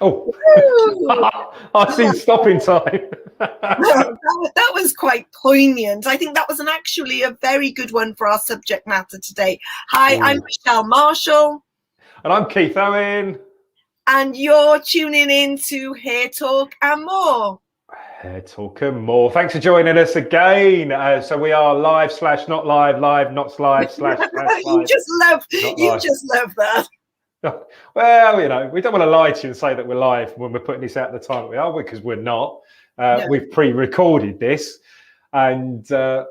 Oh, Woo! I see stopping time. That was quite poignant. I think that was actually a very good one for our subject matter today. Hi, I'm Michelle Marshall. And I'm Keith Owen. And you're tuning in to Hair Talk and More. Hair Talk and More. Thanks for joining us again. So we are live / not live, live not live / live. You just love that. Well, you know, we don't want to lie to you and say that we're live when we're putting this out at the time that we are, because we're not. No. We've pre-recorded this, and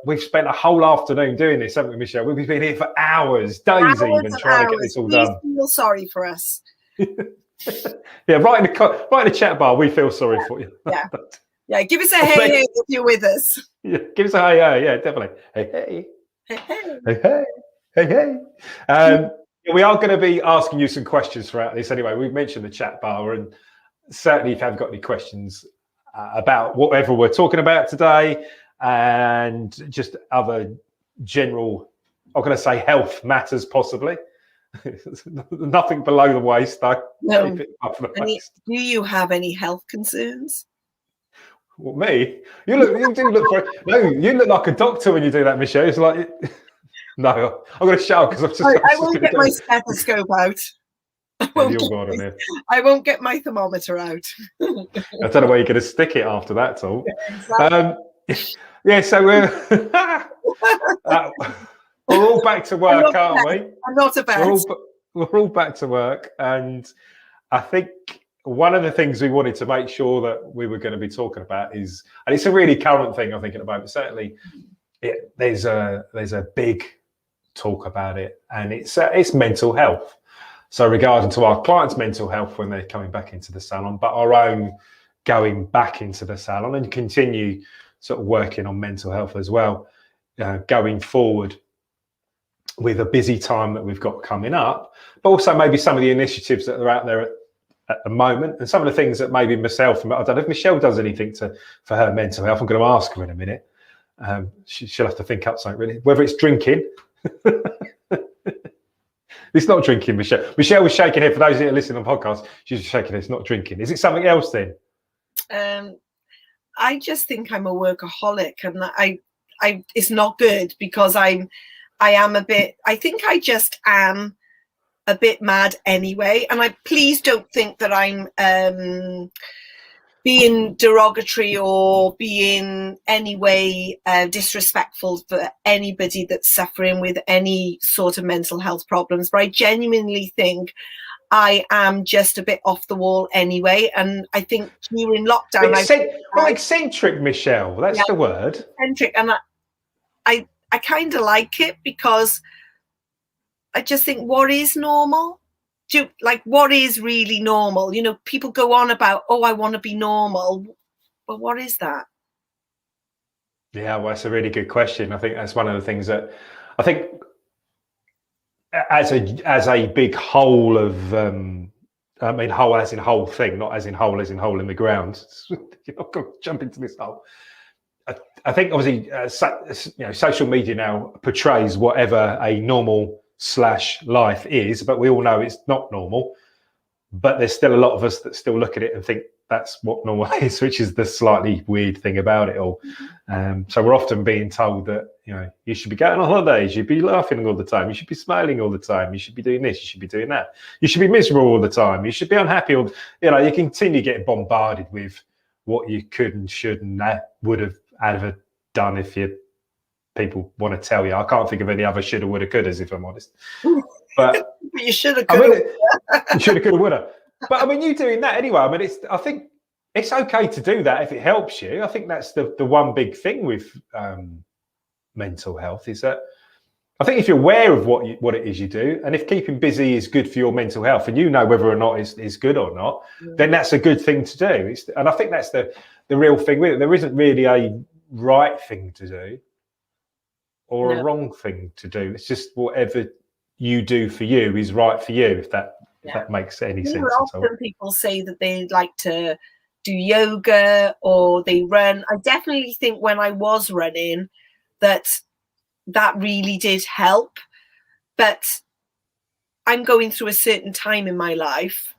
we've spent a whole afternoon doing this, haven't we, Michelle? We've been here for hours, days even, trying to get this all done. Please feel sorry for us. Yeah, right in the chat bar, we feel sorry for you. Yeah, give us a hey if you're with us. Yeah, give us a hey, yeah, definitely. Hey. We are going to be asking you some questions throughout this anyway. We've mentioned the chat bar, and certainly if you haven't got any questions about whatever we're talking about today, and just other general, I'm going to say health matters possibly. Nothing below the waist though. No. Do you have any health concerns? Well, me? You look like a doctor when you do that, Michelle. It's like, no, I'm going to shout because I won't get my stethoscope out. I won't get my thermometer out. I don't know where you're going to stick it after that talk. Yeah, exactly. So we're all back to work, aren't we? I'm not a vet. We're all back to work, and I think one of the things we wanted to make sure that we were going to be talking about is, and it's a really current thing I think at the moment, certainly there's a big talk about it, and it's mental health. So regarding to our clients' mental health when they're coming back into the salon, but our own going back into the salon and continue sort of working on mental health as well, going forward with a busy time that we've got coming up, but also maybe some of the initiatives that are out there at the moment, and some of the things that maybe myself, I don't know if Michelle does anything for her mental health. I'm going to ask her in a minute. She'll have to think up something really, whether it's drinking. It's not drinking, Michelle. Michelle was shaking her. For those that are listening on podcasts, she's shaking her. It's not drinking. Is it something else then? I just think I'm a workaholic, and I it's not good because I think I just am a bit mad anyway. And please don't think that I'm being derogatory or being any way disrespectful for anybody that's suffering with any sort of mental health problems. But I genuinely think I am just a bit off the wall anyway. And I think during lockdown... eccentric, Michelle, that's the word. Eccentric. And I kind of like it because I just think, what is normal? What is really normal? You know, people go on about, oh, I want to be normal. But what is that? Yeah, well, that's a really good question. I think that's one of the things that I think as a big whole of, whole as in whole thing, not as in hole in the ground. You're not going to jump into this hole. I think obviously, social media now portrays whatever a normal / life is, but we all know it's not normal. But there's still a lot of us that still look at it and think that's what normal is, which is the slightly weird thing about it all. So we're often being told that, you should be going on holidays, you should be laughing all the time, you should be smiling all the time, you should be doing this, you should be doing that, you should be miserable all the time, you should be unhappy, or you continue getting bombarded with what you could and should and would have ever done if people want to tell you. I can't think of any other shoulda, woulda, couldas, if I'm honest. But you shoulda, coulda. You shoulda, coulda, woulda. But I mean, you doing that anyway. I mean, I think it's okay to do that if it helps you. I think that's the one big thing with mental health is that I think if you're aware of what it is you do, and if keeping busy is good for your mental health, and you know whether or not it's good or not, then that's a good thing to do. And I think that's the real thing with it. There isn't really a right thing to do or a wrong thing to do. It's just whatever you do for you is right for you, if that makes any sense at all. Often people say that they like to do yoga or they run. I definitely think when I was running that really did help. But I'm going through a certain time in my life,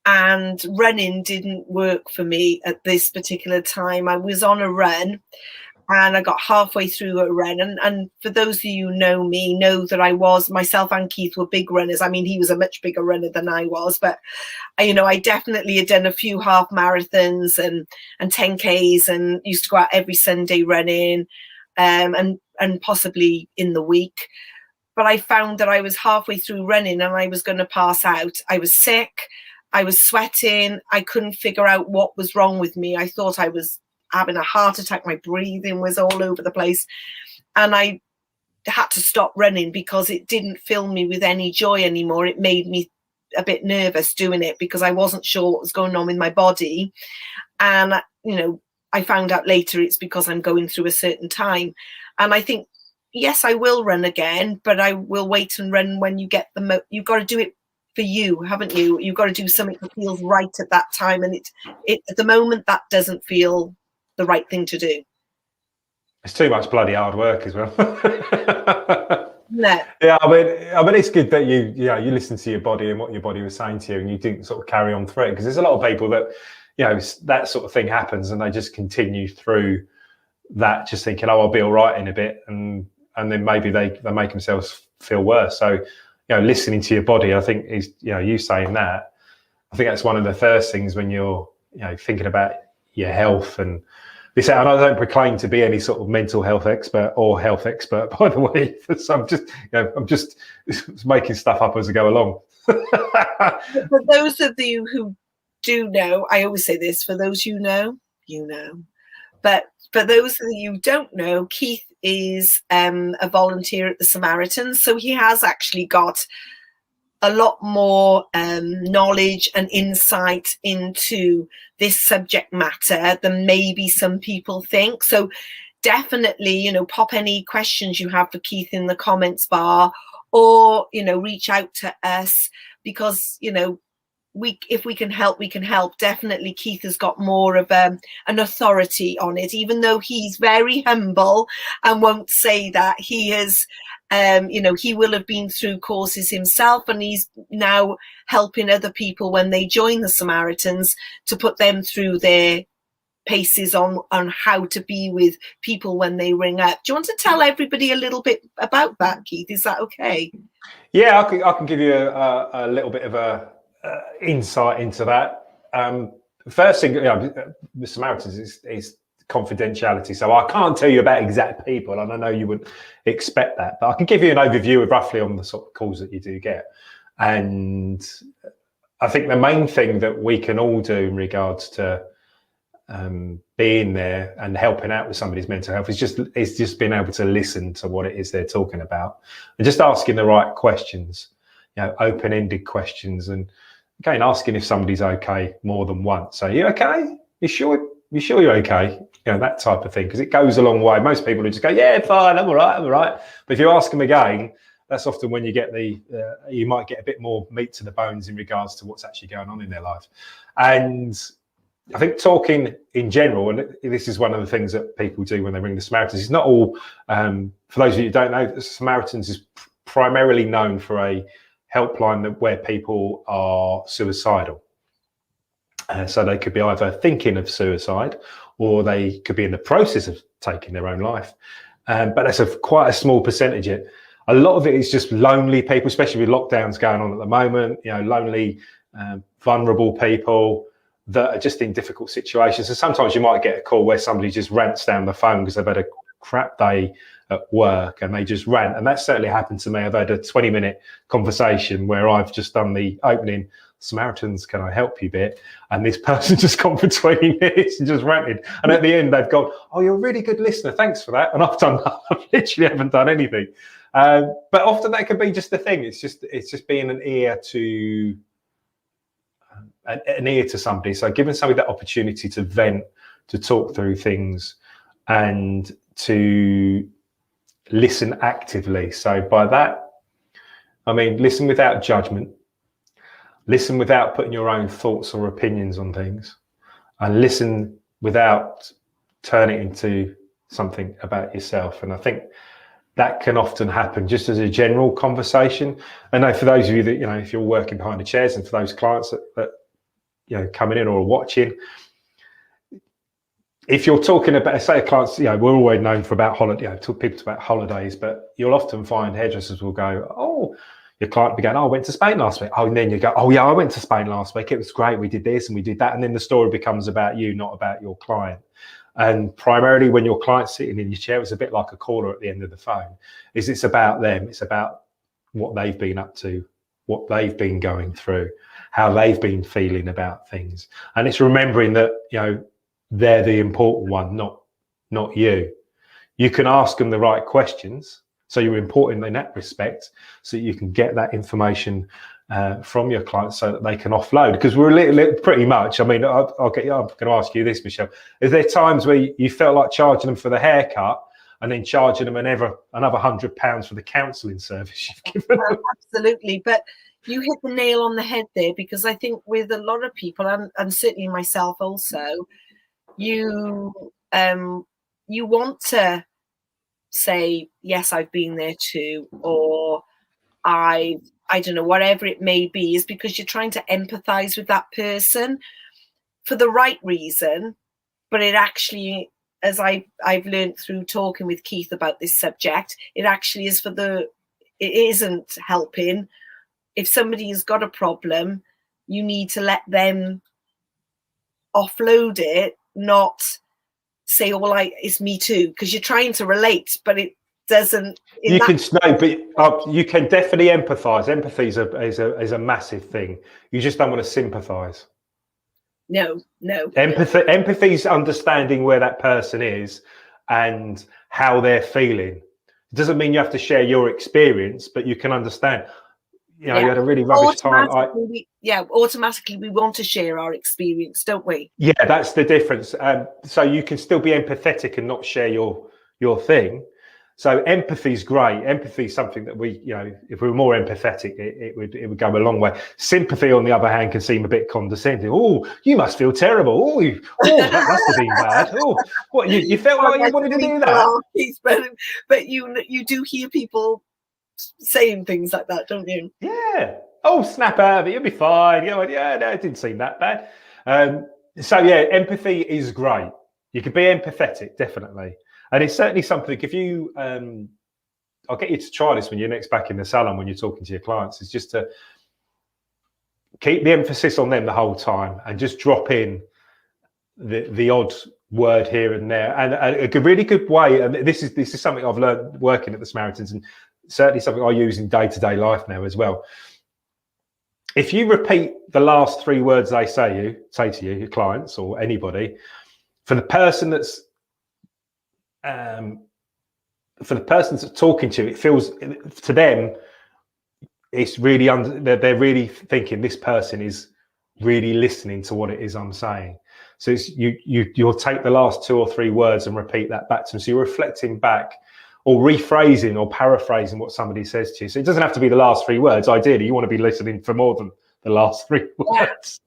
and running didn't work for me at this particular time. I was on a run and I got halfway through a run. And for those of you who know me, know that myself and Keith were big runners. I mean, he was a much bigger runner than I was, but I definitely had done a few half marathons and 10Ks, and used to go out every Sunday running, and possibly in the week. But I found that I was halfway through running and I was going to pass out. I was sick. I was sweating. I couldn't figure out what was wrong with me. I thought I was having a heart attack. My breathing was all over the place. And I had to stop running because it didn't fill me with any joy anymore. It made me a bit nervous doing it because I wasn't sure what was going on with my body. And, I found out later it's because I'm going through a certain time. And I think, yes, I will run again, but I will wait and run when you get you've got to do it for you, haven't you? You've got to do something that feels right at that time. And it at the moment, that doesn't feel the right thing to do. It's too much bloody hard work as well. No. Yeah, I mean, it's good that you listen to your body and what your body was saying to you, and you didn't sort of carry on through it, because there's a lot of people that, that sort of thing happens and they just continue through that, just thinking, oh, I'll be all right in a bit, and then maybe they make themselves feel worse. So, listening to your body, I think is, you saying that, I think that's one of the first things when you're, thinking about your health. And this, and I don't proclaim to be any sort of mental health expert or health expert, by the way. So I'm just making stuff up as I go along. For those of you who do know, I always say this, for those you know, but for those of you who don't know, Keith is a volunteer at the Samaritans. So he has actually got a lot more knowledge and insight into this subject matter than maybe some people think. So definitely, pop any questions you have for Keith in the comments bar, or, reach out to us, because, if we can help, we can help. Definitely Keith has got more of an authority on it, even though he's very humble and won't say that. He has, he will have been through courses himself, and he's now helping other people when they join the Samaritans to put them through their paces on how to be with people when they ring up. Do you want to tell everybody a little bit about that, Keith? Is that okay? Yeah, I can give you a little bit of a insight into that. First thing, the Samaritans is confidentiality, so I can't tell you about exact people, and I know you wouldn't expect that, but I can give you an overview of roughly on the sort of calls that you do get. And I think the main thing that we can all do in regards to being there and helping out with somebody's mental health is just being able to listen to what it is they're talking about, and just asking the right questions, open-ended questions, and again, asking if somebody's okay more than once. So, you okay? You sure you're okay? That type of thing, because it goes a long way. Most people would just go, yeah, fine, I'm all right. But if you ask them again, that's often when you get you might get a bit more meat to the bones in regards to what's actually going on in their life. And I think talking in general, and this is one of the things that people do when they ring the Samaritans, it's not all, for those of you who don't know, the Samaritans is primarily known for a helpline where people are suicidal. So they could be either thinking of suicide, or they could be in the process of taking their own life. But that's quite a small percentage. A lot of it is just lonely people, especially with lockdowns going on at the moment, lonely, vulnerable people that are just in difficult situations. And sometimes you might get a call where somebody just rants down the phone because they've had a crap day at work and they just rant. And that certainly happened to me. I've had a 20-minute conversation where I've just done the opening Samaritans, can I help you bit? And this person just gone for 20 minutes and just ranted. And at the end, they've gone, oh, you're a really good listener. Thanks for that. And I literally haven't done anything. But often that can be just the thing. It's just being an ear to somebody. So giving somebody that opportunity to vent, to talk through things, and to listen actively. So by that, I mean, listen without judgment, listen without putting your own thoughts or opinions on things, and listen without turning it into something about yourself. And I think that can often happen just as a general conversation. I know for those of you that, if you're working behind the chairs, and for those clients that coming in or watching. If you're talking about, say, a client, we're always known for about holiday, people about holidays, but you'll often find hairdressers will go, oh, your client will be going, oh, I went to Spain last week. Oh, and then you go, oh yeah, I went to Spain last week. It was great. We did this and we did that. And then the story becomes about you, not about your client. And primarily when your client's sitting in your chair, it's a bit like a caller at the end of the phone. It's about them. It's about what they've been up to, what they've been going through, how they've been feeling about things. And it's remembering that, they're the important one, not you. You can ask them the right questions, so you're important in that respect, so you can get that information from your clients so that they can offload. Because we're pretty much, I'm going to ask you this, Michelle. Is there times where you felt like charging them for the haircut and then charging them another £100 for the counselling service you've given them? Absolutely, but you hit the nail on the head there, because I think with a lot of people, and certainly myself also, you want to say, yes, I've been there too, or I don't know, whatever it may be, is because you're trying to empathize with that person for the right reason. But it actually, as I've learned through talking with Keith about this subject, it actually is it isn't helping. If somebody has got a problem, you need to let them offload it, not say, oh, well, it's me too, because you're trying to relate, but it doesn't. You can definitely empathise. Empathy is a massive thing. You just don't want to sympathise. No. Empathy is understanding where that person is and how they're feeling. It doesn't mean you have to share your experience, but you can understand. You had a really rubbish time. Automatically we want to share our experience, don't we? Yeah, that's the difference. So you can still be empathetic and not share your thing. So empathy is great. Empathy is something that we, if we were more empathetic, it would go a long way. Sympathy, on the other hand, can seem a bit condescending. Oh, you must feel terrible. Oh, that must have been bad. Oh, what, you felt like you wanted to do that? But you do hear people saying things like that, don't you? Yeah. Oh, snap out of it. You'll be fine. No, it didn't seem that bad. Empathy is great. You can be empathetic, definitely. And it's certainly something, if you, I'll get you to try this when you're next back in the salon, when you're talking to your clients, is just to keep the emphasis on them the whole time and just drop in the odd word here and there. And a really good way, and this is something I've learned working at the Samaritans, and certainly something I use in day-to-day life now as well. If you repeat the last 3 words they say to you, your clients or anybody, for the person that's talking to you, it feels to them it's really they're really thinking this person is really listening to what it is I'm saying. So you'll take the last 2 or 3 words and repeat that back to them. So you're reflecting back or rephrasing or paraphrasing what somebody says to you. So it doesn't have to be the last 3 words. Ideally, you want to be listening for more than the last 3 words.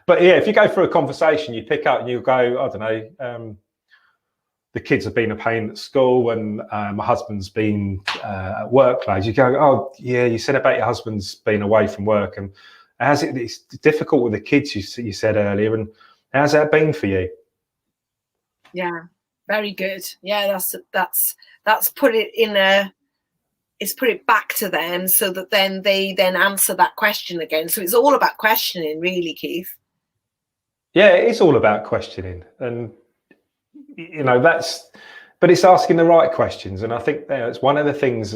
But if you go through a conversation, you pick up and you go, I don't know, the kids have been a pain at school and my husband's been at work late. You go, oh, yeah, you said about your husband's been away from work, and it's difficult with the kids, you said earlier, and how's that been for you? Yeah, very good. Yeah, that's put it in it's put it back to them so that then they answer that question again. So it's all about questioning, really, Keith. Yeah, it's all about questioning, and but it's asking the right questions. And I think it's one of the things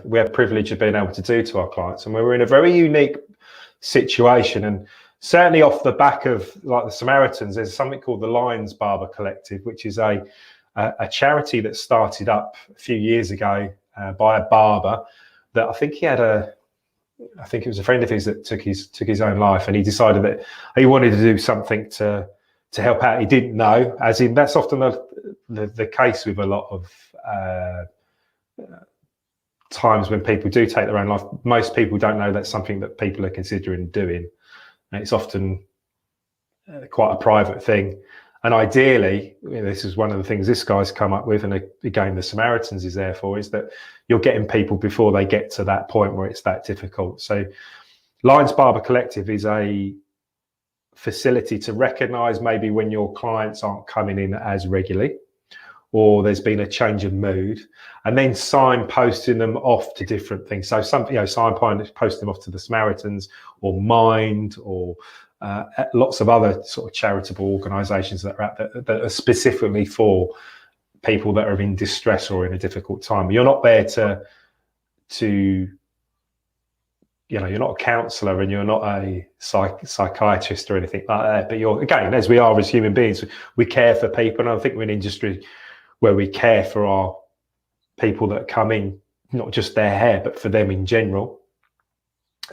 we have privilege of being able to do to our clients, and we're in a very unique situation. And certainly off the back of like the Samaritans, there's something called the Lions Barber Collective, which is a charity that started up a few years ago by a barber that I think it was a friend of his that took his own life, and he decided that he wanted to do something to help out. He didn't know, as in that's often the case with a lot of times when people do take their own life. Most people don't know that's something that people are considering doing, and it's often quite a private thing. And ideally, this is one of the things this guy's come up with, and again the Samaritans is there for, is that you're getting people before they get to that point where it's that difficult. So Lions Barber Collective is a facility to recognize maybe when your clients aren't coming in as regularly, or there's been a change of mood, and then signposting them off to different things. So signposting them off to the Samaritans or Mind, or lots of other sort of charitable organisations that are out there that are specifically for people that are in distress or in a difficult time. You're not there to you're not a counsellor, and you're not a psychiatrist or anything like that. But you're, again, as we are as human beings, we care for people, and I think we're an industry where we care for our people that come in, not just their hair, but for them in general,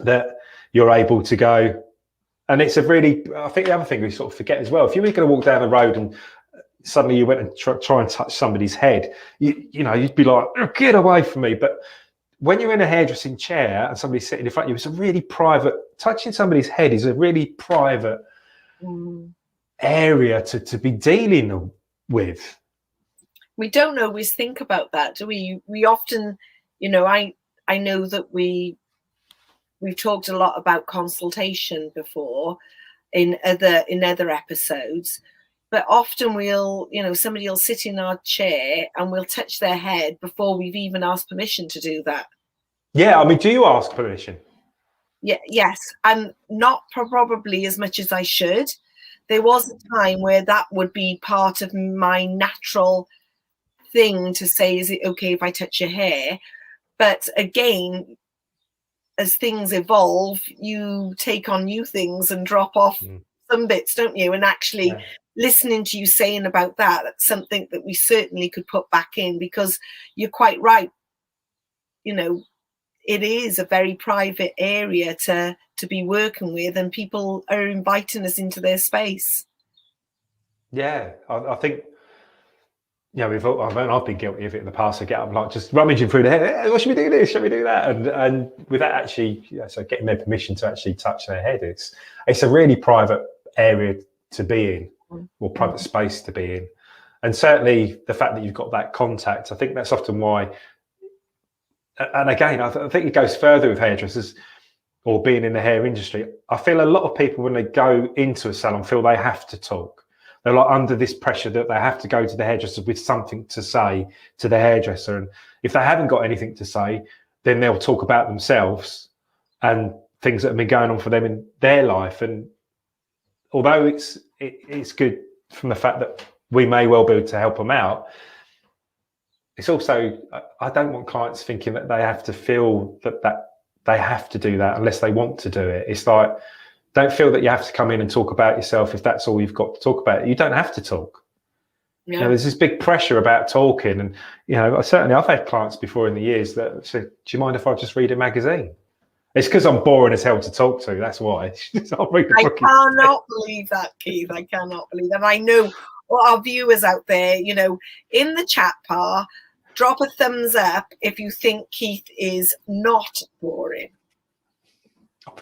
that you're able to go. And it's a really, I think the other thing we sort of forget as well, if you were going to walk down the road and suddenly you went and try and touch somebody's head, you'd be like, oh, get away from me. But when you're in a hairdressing chair and somebody's sitting in front of you, it's a really private, touching somebody's head is a really private area to be dealing with. We don't always think about that, do we? We often, I know that we've talked a lot about consultation before in other episodes, but often somebody will sit in our chair and we'll touch their head before we've even asked permission to do that. Yeah, I mean, do you ask permission? Yeah, yes, and not probably as much as I should. There was a time where that would be part of my natural thing to say, is it okay if I touch your hair? But again, as things evolve, you take on new things and drop off some bits, don't you? And actually listening to you saying about that's something that we certainly could put back in, because you're quite right. It is a very private area to be working with, and people are inviting us into their space. Yeah, I think, I've been guilty of it in the past. I get up like just rummaging through the head. Hey, what should we do this? Should we do that? And without actually, so getting their permission to actually touch their head, it's a really private area to be in, or private space to be in. And certainly the fact that you've got that contact, I think that's often why. And again, I think it goes further with hairdressers or being in the hair industry. I feel a lot of people, when they go into a salon, feel they have to talk. They're like under this pressure that they have to go to the hairdresser with something to say to the hairdresser. And if they haven't got anything to say, then they'll talk about themselves and things that have been going on for them in their life. And although it's good from the fact that we may well be able to help them out, it's also, I don't want clients thinking that they have to feel that they have to do that unless they want to do it. It's like, don't feel that you have to come in and talk about yourself if that's all you've got to talk about. You don't have to talk. Yeah. There's this big pressure about talking. And, I've had clients before in the years that said, do you mind if I just read a magazine? It's because I'm boring as hell to talk to. That's why. I'll read the book. I cannot believe that, Keith. I cannot believe that. I know our viewers out there, in the chat bar, drop a thumbs up if you think Keith is not boring.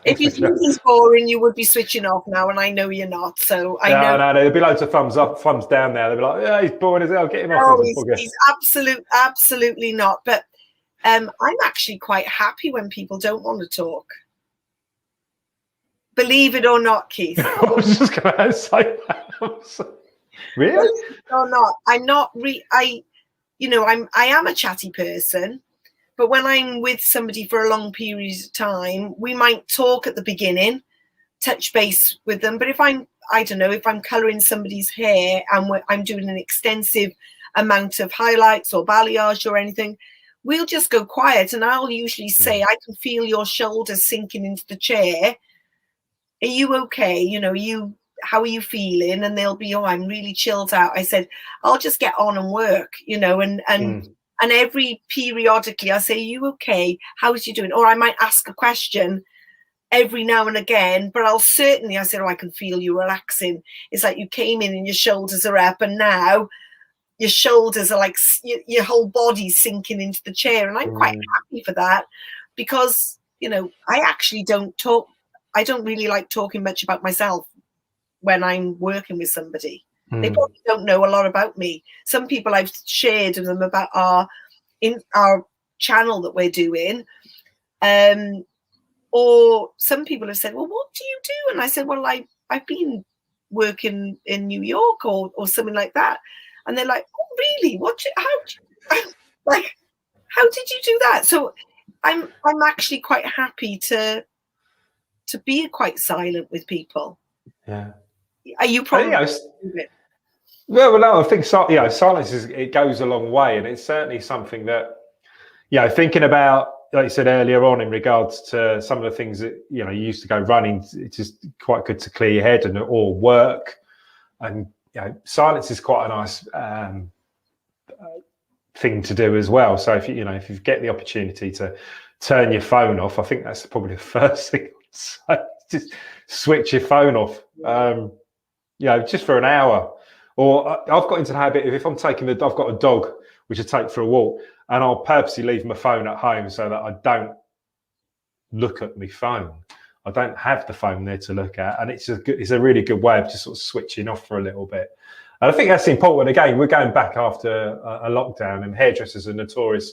If you think he's boring, you would be switching off now, and I know you're not. So I know. No, there'll be loads of thumbs up, thumbs down there. They'll be like, yeah, he's boring as hell. Get him off. No, he's absolutely not. But I'm actually quite happy when people don't want to talk. Believe it or not, Keith. I was just going to say that. Really? Believe it or not, I'm not. I am a chatty person. But when I'm with somebody for a long period of time, we might talk at the beginning, touch base with them. But if I'm colouring somebody's hair and I'm doing an extensive amount of highlights or balayage or anything, we'll just go quiet. And I'll usually say, I can feel your shoulders sinking into the chair. Are you okay? How are you feeling? And they'll be, I'm really chilled out. I said, I'll just get on and work, and every periodically I say, are you okay? How's you doing? Or I might ask a question every now and again, but I said, I can feel you relaxing. It's like you came in and your shoulders are up, and now your shoulders are like your whole body's sinking into the chair. And I'm quite happy for that, because, I actually don't talk. I don't really like talking much about myself when I'm working with somebody. They probably don't know a lot about me. Some people I've shared with them about our channel that we're doing. Or some people have said, well, what do you do? And I said, well, I I've been working in New York or something like that. And they're like, oh, really? How did you do that? So I'm actually quite happy to be quite silent with people. Yeah. Are you probably? Well, no, I think silence it goes a long way, and it's certainly something that, thinking about, like you said earlier on, in regards to some of the things that you used to go running. It's just quite good to clear your head or work, and silence is quite a nice thing to do as well. So if you get the opportunity to turn your phone off, I think that's probably the first thing I'd say. Just switch your phone off, just for an hour. Or I've got into the habit of, if I've got a dog which I take for a walk, and I'll purposely leave my phone at home so that I don't look at my phone. I don't have the phone there to look at, and it's a really good way of just sort of switching off for a little bit. And I think that's important. Again, we're going back after a lockdown, and hairdressers are notorious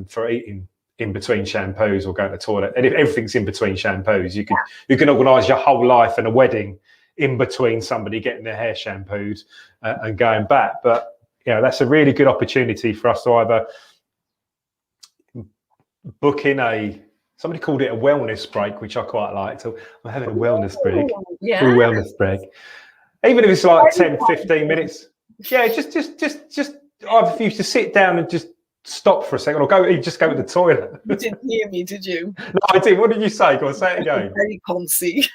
for eating in between shampoos or going to the toilet. And if everything's in between shampoos, you can organise your whole life and a wedding in between somebody getting their hair shampooed and going back. But that's a really good opportunity for us to either book in somebody called it a wellness break, which I quite like. So I'm having a wellness break. Yeah. A wellness break. Even if it's like 10, 15 minutes. Yeah, just either for you to sit down and just stop for a second, or go to the toilet. You didn't hear me, did you? No, I did. What did you say? Go on, say it again. Very poncy.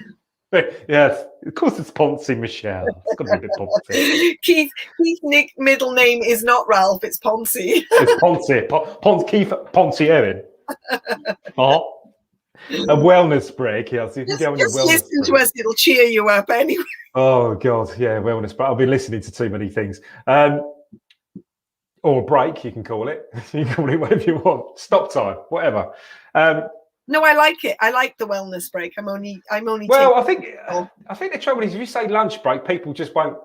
Yes, of course it's Poncy, Michelle. It's got to be a bit Poncy. Keith's middle name is not Ralph, it's Poncy. It's Poncy. Keith Poncy Owen. Oh, a wellness break. Yeah, so you can go on a wellness listen break. to us, it'll cheer you up anyway. Oh, God, yeah, wellness break. I've been listening to too many things. Or a break, you can call it. You can call it whatever you want. Stop time, whatever. No, I like it. I like the wellness break. I'm only. Well, I think the trouble is, if you say lunch break, people just won't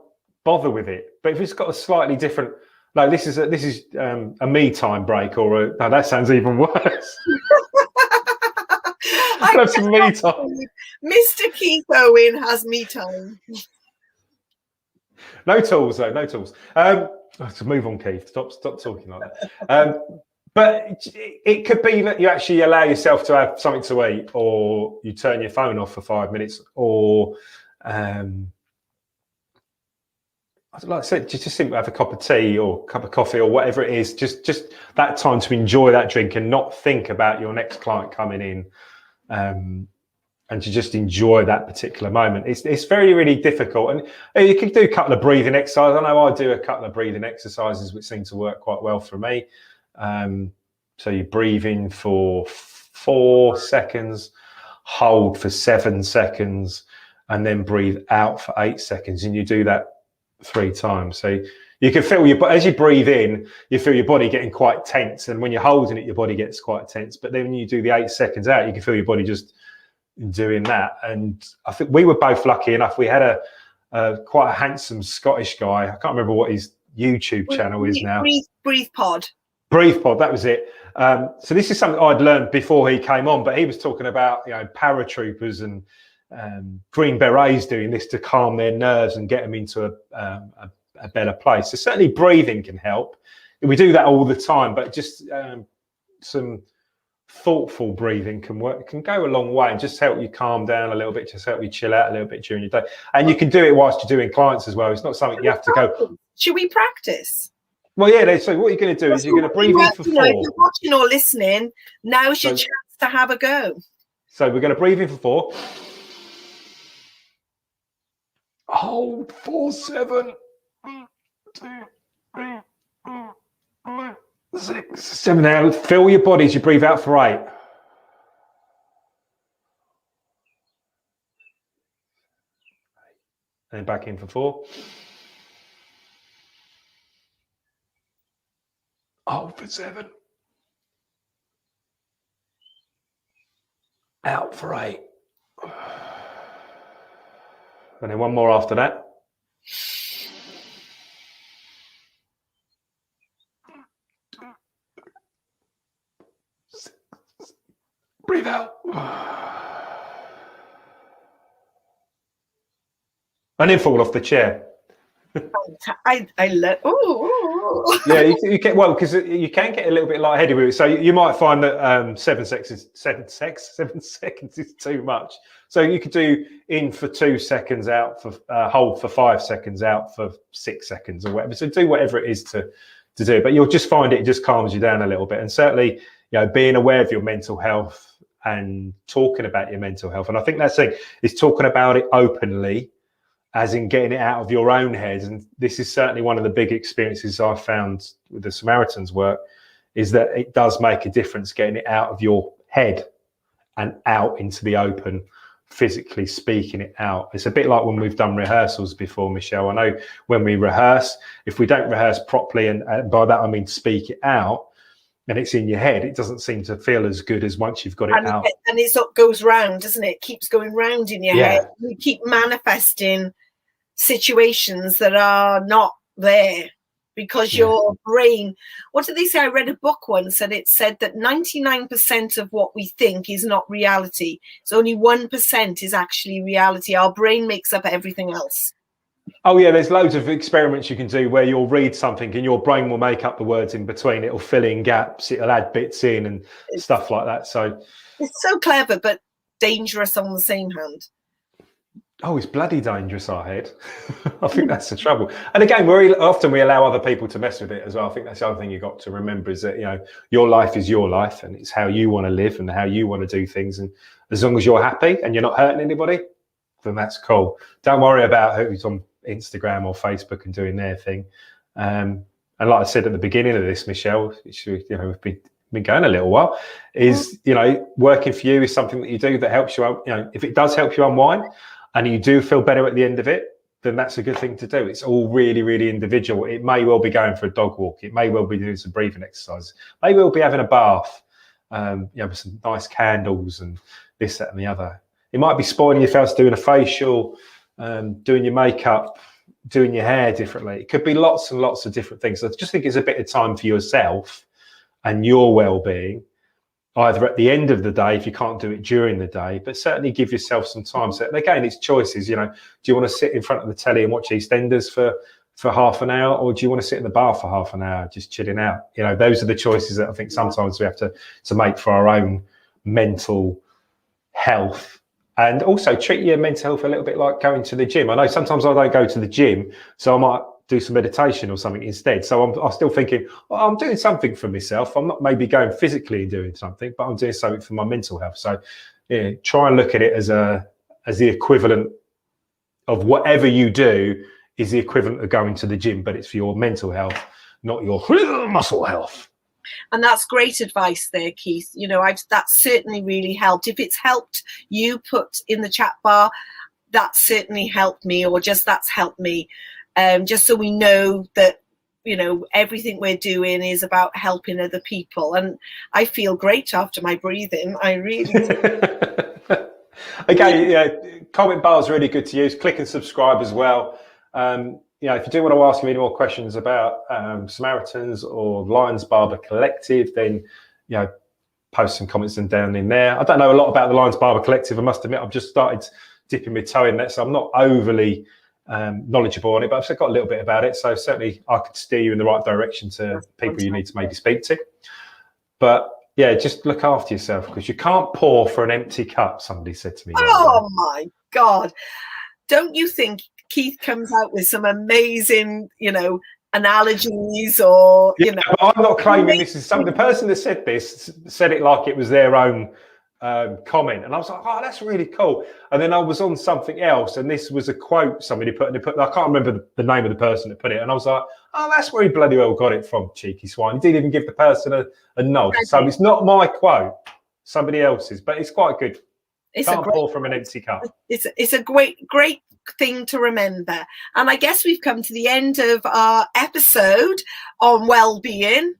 bother with it. But if it's got a slightly different, like this is a me time break, or no, that sounds even worse. I have some me time. Mr. Keith Owen has me time. No tools, though. No tools. To move on, Keith. Stop talking like that. But it could be that you actually allow yourself to have something to eat, or you turn your phone off for 5 minutes, or like I said, just simply have a cup of tea or a cup of coffee or whatever it is. Just that time to enjoy that drink and not think about your next client coming in, and to just enjoy that particular moment. It's very, really difficult. And you can do a couple of breathing exercises. I know I do a couple of breathing exercises which seem to work quite well for me. So you breathe in for 4 seconds, hold for 7 seconds, and then breathe out for 8 seconds. And you do that 3 times. So you can feel as you breathe in, you feel your body getting quite tense. And when you're holding it, your body gets quite tense. But then when you do the 8 seconds out, you can feel your body just doing that. And I think we were both lucky enough. We had a quite a handsome Scottish guy. I can't remember what his YouTube channel is now. Breathe Pod. Breathe Pod, that was it. So this is something I'd learned before he came on, but he was talking about paratroopers and Green Berets doing this to calm their nerves and get them into a better place. So certainly breathing can help. We do that all the time, but just some thoughtful breathing can go a long way and just help you calm down a little bit, just help you chill out a little bit during your day. And you can do it whilst you're doing clients as well. It's not something you have to go. Should we practice? Well, yeah. So what you're going to do is you're going to breathe in for 4. If you're watching or listening, now's your chance to have a go. So we're going to breathe in for 4. Hold 4, 7, 2, 3, 4, 6, 7 out. Fill your body as you breathe out for 8. And then back in for 4. Hold for 7. Out for 8. And then one more after that. Breathe out. And then fall off the chair. I love. Oh, Yeah, you get because you can get a little bit lightheaded with it. So you might find that 7 seconds is too much. So you could do in for 2 seconds, out for hold for 5 seconds, out for 6 seconds, or whatever. So do whatever it is to do. But you'll just find it just calms you down a little bit. And certainly, being aware of your mental health and talking about your mental health. And I think that's it, is talking about it openly, as in getting it out of your own head. And this is certainly one of the big experiences I've found with the Samaritans work, is that it does make a difference getting it out of your head and out into the open, physically speaking it out. It's a bit like when we've done rehearsals before, Michelle. I know when we rehearse, if we don't rehearse properly, and by that I mean speak it out, and it's in your head, it doesn't seem to feel as good as once you've got it out. And it goes round, doesn't it? It keeps going round in your head. You keep manifesting situations that are not there because your brain, what did they say? I read a book once and it said that 99% of what we think is not reality. It's only 1% is actually reality. Our brain makes up everything else. Oh yeah, there's loads of experiments you can do where you'll read something and your brain will make up the words in between. It'll fill in gaps, it'll add bits in and stuff like that. So it's so clever but dangerous on the same hand. Oh, it's bloody dangerous, our head. I think that's the trouble. And again, we allow other people to mess with it as well. I think that's the other thing you've got to remember, is that, your life is your life and it's how you want to live and how you want to do things. And as long as you're happy and you're not hurting anybody, then that's cool. Don't worry about who's on Instagram or Facebook and doing their thing. And like I said at the beginning of this, Michelle, which, we've been going a little while, is, working for you is something that you do that helps you, if it does help you unwind, and you do feel better at the end of it, then that's a good thing to do. It's all really, really individual. It may well be going for a dog walk. It may well be doing some breathing exercises. May well be having a bath, with some nice candles and this, that, and the other. It might be spoiling your face, doing a facial, doing your makeup, doing your hair differently. It could be lots and lots of different things. So I just think it's a bit of time for yourself and your well-being, either at the end of the day, if you can't do it during the day, but certainly give yourself some time. So again, it's choices. Do you want to sit in front of the telly and watch EastEnders for half an hour, or do you want to sit in the bar for half an hour just chilling out? Those are the choices that I think sometimes we have to make for our own mental health. And also treat your mental health a little bit like going to the gym. I know sometimes I don't go to the gym, so I might do some meditation or something instead. So I'm still thinking, I'm doing something for myself. I'm not maybe going physically and doing something, but I'm doing something for my mental health. So yeah, try and look at it as the equivalent of whatever you do is the equivalent of going to the gym, but it's for your mental health, not your muscle health. And that's great advice there, Keith. That's certainly really helped. If it's helped you, put in the chat bar, that certainly helped me, or just that's helped me. Just so we know that, everything we're doing is about helping other people. And I feel great after my breathing. I really do. Okay, yeah, comment bar is really good to use. Click and subscribe as well. If you do want to ask me any more questions about Samaritans or Lions Barber Collective, then, post some comments down in there. I don't know a lot about the Lions Barber Collective, I must admit. I've just started dipping my toe in that, so I'm not overly knowledgeable on it, but I've got a little bit about it. So certainly I could steer you in the right direction to people you need to maybe speak to. But yeah, just look after yourself, because you can't pour for an empty cup, somebody said to me. Oh my God. Don't you think Keith comes out with some amazing, analogies or, But I'm not claiming this is something. The person that said this said it like it was their own comment, and I was like, oh, that's really cool. And then I was on something else, and this was a quote somebody put, and I can't remember the name of the person that put it, and I was like, oh, that's where he bloody well got it from, cheeky swine. He didn't even give the person a nod. So it's not my quote, somebody else's, but it's quite good. Can't pour from an empty cup. It's a great thing to remember. And I guess we've come to the end of our episode on well-being.